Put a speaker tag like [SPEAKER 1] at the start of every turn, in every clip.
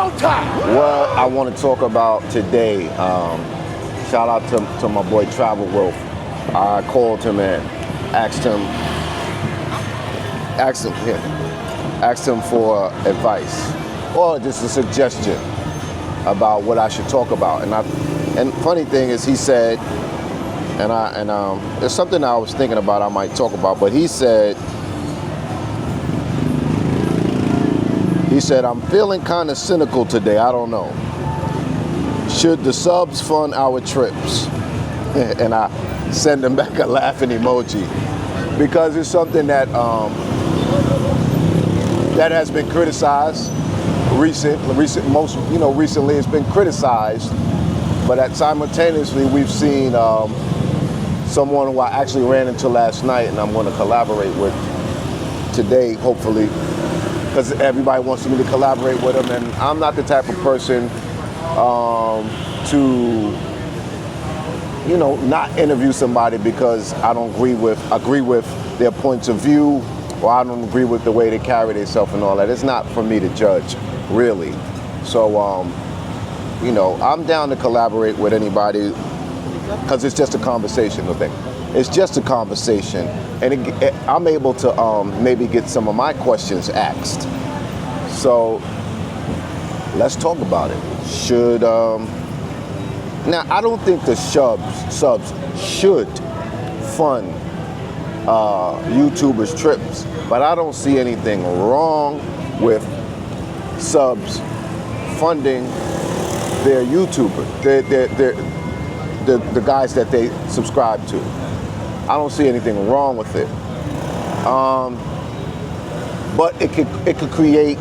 [SPEAKER 1] showtime.
[SPEAKER 2] What I want to talk about today, shout out to my boy Travel Wolf. I called him and asked him for advice or just a suggestion about what I should talk about. And funny thing is, he said, there's something I was thinking about I might talk about, but he said, I'm feeling kind of cynical today. I don't know. Should the subs fund our trips? And I send him back a laughing emoji because it's something that that has been criticized recently it's been criticized, but simultaneously we've seen someone who I actually ran into last night and I'm going to collaborate with today, hopefully, because everybody wants me to collaborate with them, and I'm not the type of person to not interview somebody because I don't agree with their points of view, or I don't agree with the way they carry themselves and all that. It's not for me to judge, really. So, I'm down to collaborate with anybody because it's just a conversational thing. It's just a conversation, and I'm able to maybe get some of my questions asked. So, let's talk about it. Should now, I don't think the subs should fund YouTubers' trips, but I don't see anything wrong with subs funding their YouTuber, the guys that they subscribe to. I don't see anything wrong with it. But it could create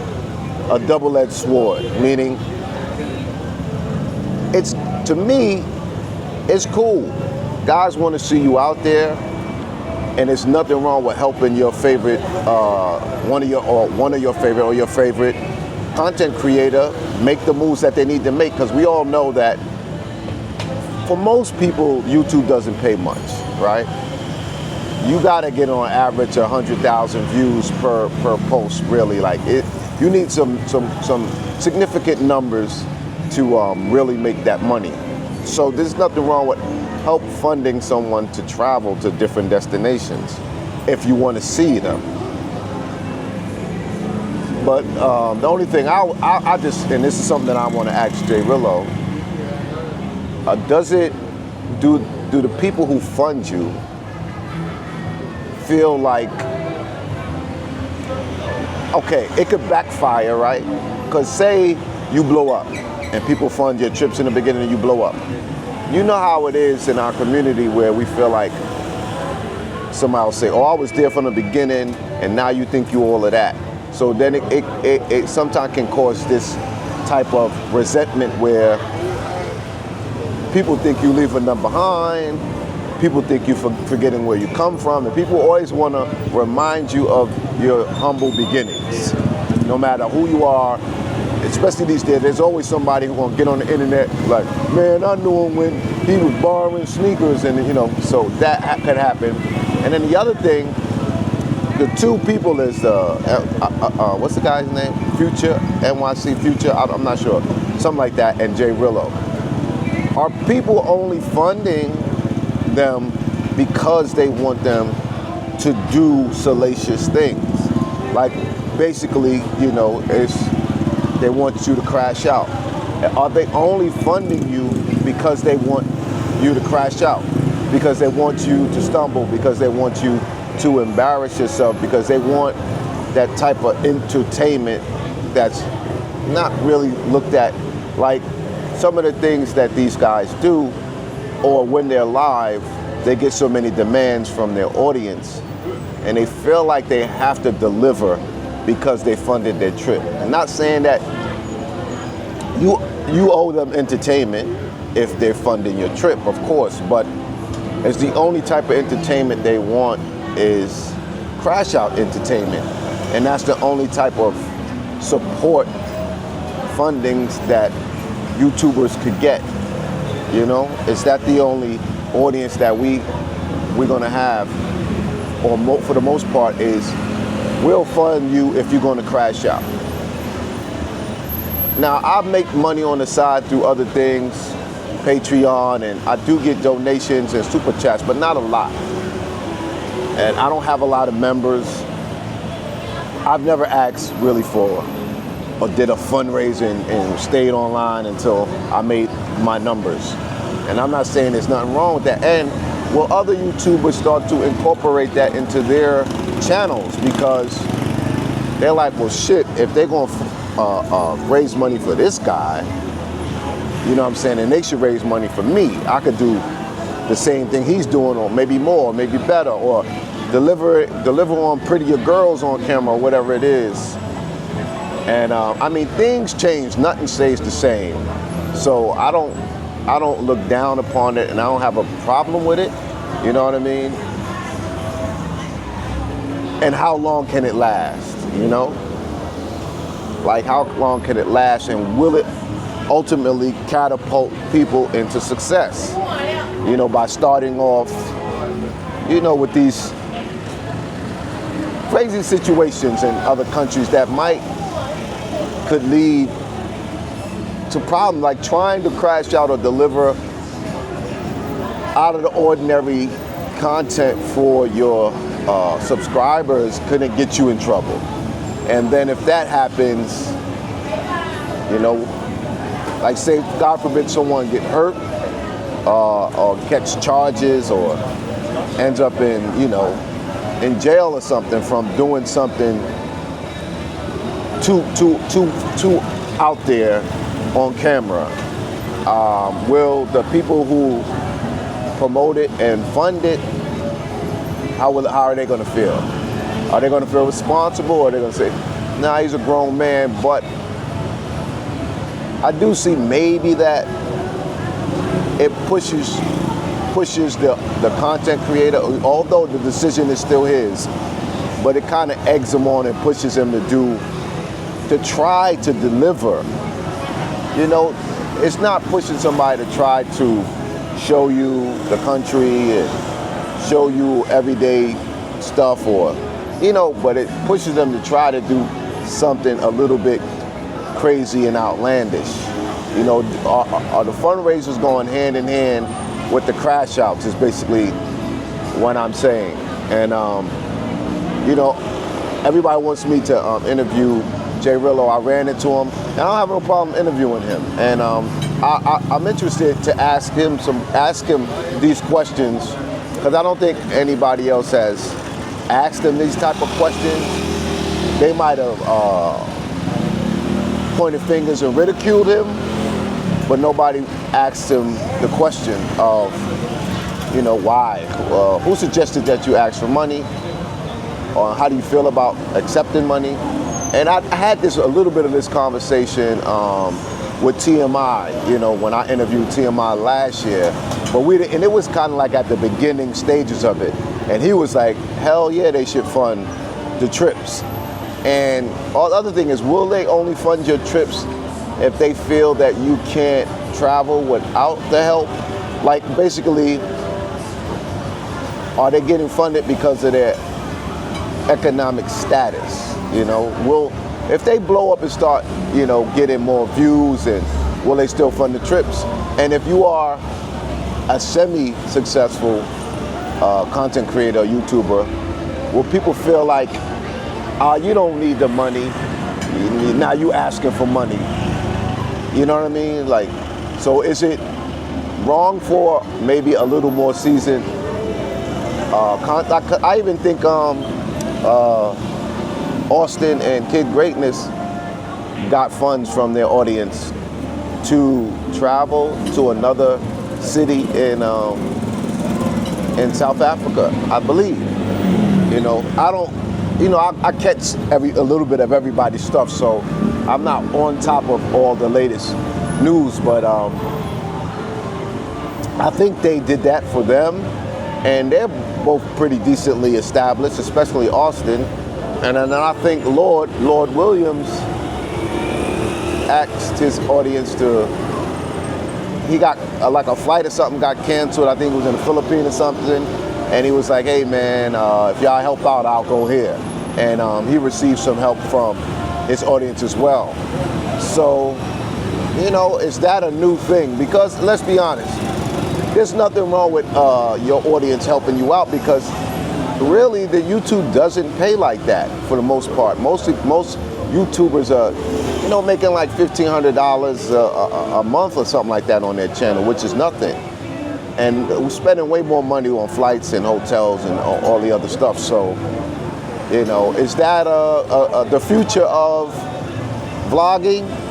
[SPEAKER 2] a double-edged sword, meaning to me, it's cool. Guys want to see you out there, and there's nothing wrong with helping your favorite, one of your favorite content creator make the moves that they need to make. Because we all know that for most people, YouTube doesn't pay much, right? You gotta get on average 100,000 views per post, really. Like you need some significant numbers to really make that money. So there's nothing wrong with help funding someone to travel to different destinations if you want to see them. But the only thing I just, and this is something that I want to ask Jay Rillo, do the people who fund you feel like, okay, it could backfire, right? Because say you blow up and people fund your trips in the beginning and you blow up. You know how it is in our community where we feel like somebody will say, oh, I was there from the beginning and now you think you all of that. So then it sometimes can cause this type of resentment where people think you leaving them behind, people think you forgetting where you come from, and people always want to remind you of your humble beginnings. No matter who you are, especially these days, there's always somebody who gonna get on the internet like, man, I knew him when he was borrowing sneakers, and so that could happen. And then the other thing, the two people is what's the guy's name? Future, NYC Future, I'm not sure, something like that, and Jay Rillo. Are people only funding them because they want them to do salacious things? Like basically, they want you to crash out. Are they only funding you because they want you to crash out? Because they want you to stumble, because they want you to embarrass yourself, because they want that type of entertainment that's not really looked at like some of the things that these guys do, or when they're live, they get so many demands from their audience and they feel like they have to deliver because they funded their trip. I'm not saying that you owe them entertainment if they're funding your trip, of course, but it's the only type of entertainment they want is crash out entertainment. And that's the only type of support fundings that YouTubers could get. Is that the only audience that we're gonna have, or for the most part, is we'll fund you if you're gonna crash out. Now, I make money on the side through other things, Patreon, and I do get donations and super chats, but not a lot. And I don't have a lot of members. I've never asked really for or did a fundraiser and stayed online until I made my numbers. And I'm not saying there's nothing wrong with that. And will other YouTubers start to incorporate that into their channels? Because they're like, well, shit, if they're going to raise money for this guy, you know what I'm saying, and they should raise money for me. I could do the same thing he's doing, or maybe more, maybe better, or deliver on prettier girls on camera, or whatever it is. And I mean, things change, nothing stays the same. So I don't look down upon it, and I don't have a problem with it. You know what I mean? And how long can it last? You know, like how long can it last, and will it ultimately catapult people into success? You know, by starting off, you know, with these crazy situations in other countries that could lead to problems, like trying to crash out or deliver out of the ordinary content for your subscribers couldn't get you in trouble. And then if that happens, you know, like say, God forbid, someone get hurt or catch charges or ends up in, you know, in jail or something from doing something too out there on camera. Will the people who promote it and fund it, how are they going to feel? Are they going to feel responsible, or are they going to say, nah, he's a grown man? But I do see maybe that it pushes the content creator, although the decision is still his, but it kind of eggs him on and pushes him to try to deliver. You know, it's not pushing somebody to try to show you the country and show you everyday stuff, or, you know, but it pushes them to try to do something a little bit crazy and outlandish. You know, are the fundraisers going hand in hand with the crash outs is basically what I'm saying. And, you know, everybody wants me to interview Jay Rillo. I ran into him, and I don't have no problem interviewing him. And I'm interested to ask him these questions, because I don't think anybody else has asked him these type of questions. They might have pointed fingers and ridiculed him, but nobody asked him the question of, you know, why? Who suggested that you ask for money? Or how do you feel about accepting money? And I had a little bit of this conversation with TMI, you know, when I interviewed TMI last year. But and it was kind of like at the beginning stages of it. And he was like, hell yeah, they should fund the trips. And all the other thing is, will they only fund your trips if they feel that you can't travel without the help? Like, basically, are they getting funded because of their economic status? You know, if they blow up and start, you know, getting more views, and will they still fund the trips? And if you are a semi-successful content creator, YouTuber, will people feel like, you don't need the money, now you asking for money? You know what I mean? Like, so is it wrong for maybe a little more seasoned content? I even think Austin and Kid Greatness got funds from their audience to travel to another city in South Africa, I believe. You know, I catch a little bit of everybody's stuff, so I'm not on top of all the latest news, but I think they did that for them, and they're both pretty decently established, especially Austin. And then I think Lord Williams asked his audience he got like a flight or something got canceled. I think it was in the Philippines or something. And he was like, hey man, if y'all help out, I'll go here. And he received some help from his audience as well. So, you know, is that a new thing? Because let's be honest, there's nothing wrong with your audience helping you out, because really the YouTube doesn't pay like that for the most part. Most YouTubers are, you know, making like $1,500 a month or something like that on their channel, which is nothing. And we're spending way more money on flights and hotels and all the other stuff. So, you know, is that the future of vlogging?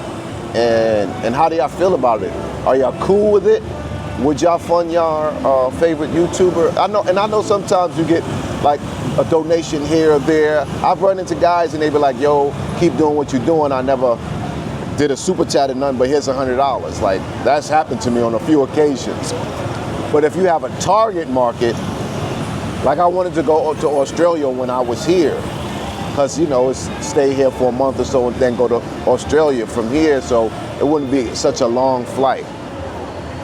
[SPEAKER 2] And how do y'all feel about it? Are y'all cool with it? Would y'all fund your favorite YouTuber? I know sometimes you get like a donation here or there. I've run into guys and they be like, yo, keep doing what you're doing. I never did a super chat or nothing, but here's $100. Like, that's happened to me on a few occasions. But if you have a target market, like I wanted to go to Australia when I was here, because, you know, it's stay here for a month or so and then go to Australia from here, so it wouldn't be such a long flight.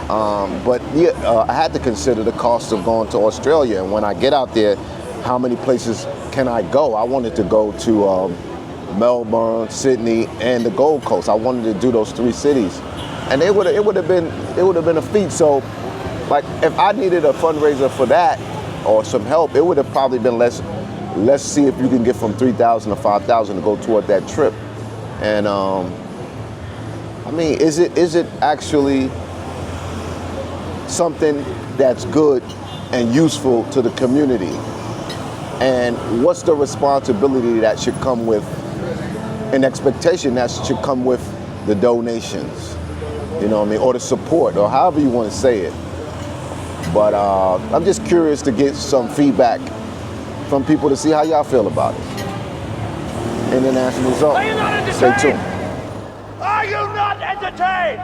[SPEAKER 2] But yeah, I had to consider the cost of going to Australia, and when I get out there, how many places can I go? I wanted to go to Melbourne, Sydney, and the Gold Coast. I wanted to do those 3 cities, and it would have been a feat. So, like, if I needed a fundraiser for that or some help, it would have probably been let's see if you can get from 3,000 to 5,000 to go toward that trip. And I mean, is it actually something that's good and useful to the community? And what's the responsibility that should come with, an expectation that should come with the donations? You know what I mean? Or the support, or however you want to say it. But I'm just curious to get some feedback from people to see how y'all feel about it. International Zone.
[SPEAKER 1] Are you not
[SPEAKER 2] Stay
[SPEAKER 1] entertained?
[SPEAKER 2] tuned.
[SPEAKER 1] Are you not entertained?